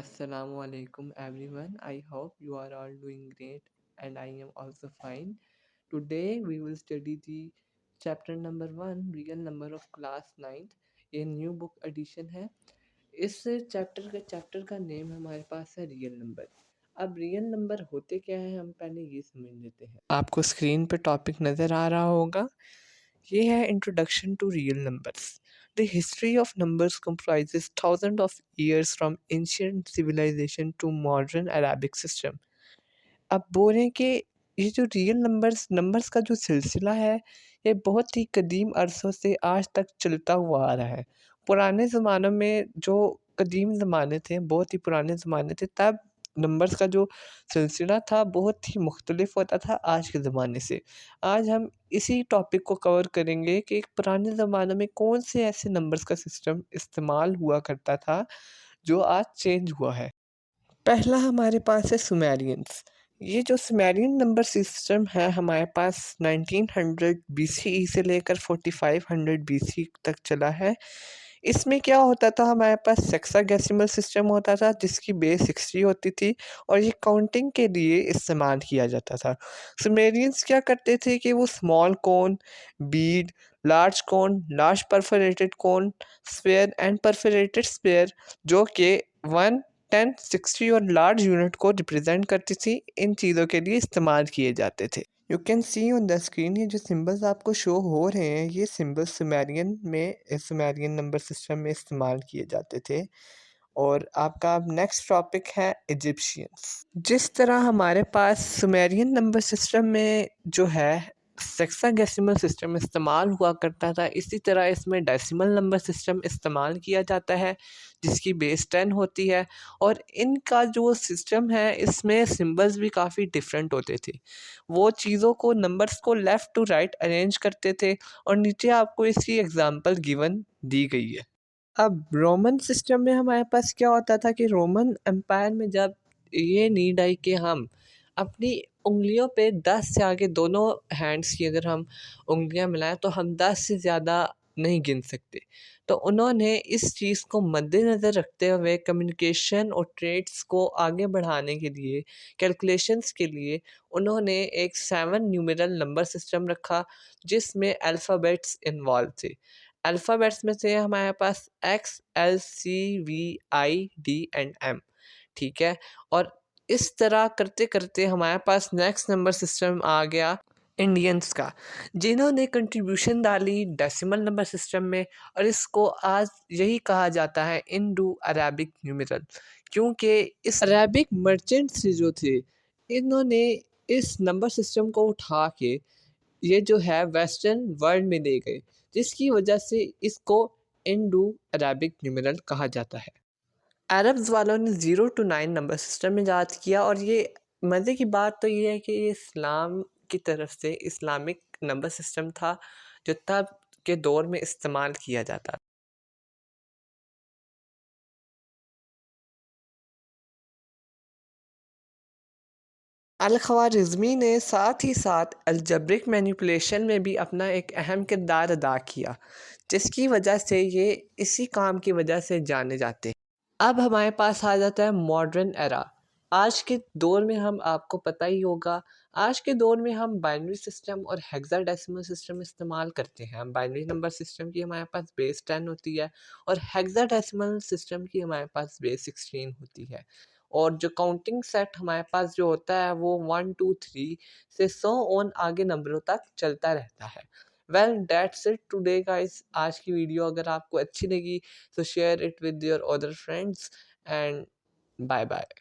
Assalamu alaikum everyone. I hope you are all doing great and I am also fine. Today we will study the chapter number 1 real number of class 9th. ये new book addition है। इस chapter का name हमारे पास है real number. अब real number होते क्या है हम पहले ये समझ लेते हैं। आपको स्क्रीन पे टॉपिक नज़र आ रहा होगा। ये है introduction to real numbers. The history of numbers comprises thousands of years from ancient civilization to modern Arabic system. अब बोल रहे हैं कि ये जो रियल नंबर्स का जो सिलसिला है ये बहुत ही कदीम अरसों से आज तक चलता हुआ आ रहा है। पुराने ज़मानों में जो कदीम ज़माने थे, बहुत ही पुराने ज़माने थे, तब नंबर्स का जो सिलसिला था बहुत ही मुख्तलिफ होता था आज के ज़माने से। आज हम इसी टॉपिक को कवर करेंगे कि पुराने ज़माने में कौन से ऐसे नंबर्स का सिस्टम इस्तेमाल हुआ करता था जो आज चेंज हुआ है। पहला हमारे पास है सुमेरियंस। ये जो सुमेरियन नंबर सिस्टम है हमारे पास 1900 बीसीई से लेकर 4500 बीसी तक चला है। इसमें क्या होता था, हमारे पास हेक्साडेसिमल सिस्टम होता था जिसकी बेस 60 होती थी और ये काउंटिंग के लिए इस्तेमाल किया जाता था। सुमेरियंस क्या करते थे कि वो small cone, Beed, large cone, large perforated cone, sphere and perforated sphere जो कि 1, 10, 60 और लार्ज यूनिट को रिप्रेजेंट करती थी, इन चीज़ों के लिए इस्तेमाल किए जाते थे। You can see on the screen ये जो सिंबल्स आपको शो हो रहे हैं ये सिंबल्स सुमेरियन नंबर सिस्टम में इस्तेमाल किए जाते थे। और आपका अब नेक्स्ट टॉपिक है इजिप्शियंस। जिस तरह हमारे पास सुमेरियन नंबर सिस्टम में जो है हेक्साडेसिमल सिस्टम इस्तेमाल हुआ करता था, इसी तरह इसमें डेसिमल नंबर सिस्टम इस्तेमाल किया जाता है जिसकी बेस 10 होती है। और इनका जो सिस्टम है इसमें सिंबल्स भी काफ़ी डिफरेंट होते थे। वो चीज़ों को नंबर्स को लेफ़्ट टू राइट अरेंज करते थे और नीचे आपको इसकी एग्ज़ाम्पल गिवन दी गई है। अब रोमन सिस्टम में हमारे पास क्या होता था कि रोमन एम्पायर में जब ये नीड आई कि हम अपनी उंगलियों पे 10 से आगे दोनों हैंड्स की अगर हम उंगलियां मिलाएं तो हम 10 से ज़्यादा नहीं गिन सकते। तो उन्होंने इस चीज़ को मद्देनज़र रखते हुए कम्युनिकेशन और ट्रेड्स को आगे बढ़ाने के लिए, कैलकुलेशंस के लिए उन्होंने एक 7 न्यूमेरल नंबर सिस्टम रखा जिसमें अल्फ़ाबेट्स इन्वॉल्व थे। अल्फ़ाबेट्स में से हमारे पास X, L, C, V, I, D and M, ठीक है। और इस तरह करते करते हमारे पास नेक्स्ट नंबर सिस्टम आ गया इंडियंस का, जिन्होंने कंट्रीब्यूशन डाली डेसिमल नंबर सिस्टम में। और इसको आज यही कहा जाता है इंडो अरेबिक न्यूमेरल, क्योंकि इस अरेबिक मर्चेंट्स जो थे इन्होंने इस नंबर सिस्टम को उठा के ये जो है वेस्टर्न वर्ल्ड में ले गए, जिसकी वजह से इसको इंडो अरेबिक न्यूमेरल कहा जाता है। अरब्स वालों ने 0 to 9 नंबर सिस्टम में ईजाद किया और ये मज़े की बात तो ये है कि ये इस्लाम की तरफ से इस्लामिक नंबर सिस्टम था जो तब के दौर में इस्तेमाल किया जाता। अल-ख़वारिज़मी ने साथ ही साथ अलजेब्रिक मैनिपुलेशन में भी अपना एक अहम किरदार अदा किया, जिसकी वजह से ये इसी काम की वजह से जाने जाते हैं। अब हमारे पास आ जाता है मॉडर्न एरा। आज के दौर में हम आपको पता ही होगा, आज के दौर में हम बाइनरी सिस्टम और हेक्साडेसिमल सिस्टम इस्तेमाल करते हैं। हम बाइनरी नंबर सिस्टम की हमारे पास बेस 10 होती है और हेक्साडेसिमल सिस्टम की हमारे पास बेस 16 होती है। और जो काउंटिंग सेट हमारे पास जो होता है वो 1, 2, 3 से 100 ऑन आगे नंबरों तक चलता रहता है। Well that's it today guys. आज की वीडियो अगर आपको अच्छी लगी so share it with your other friends and bye bye.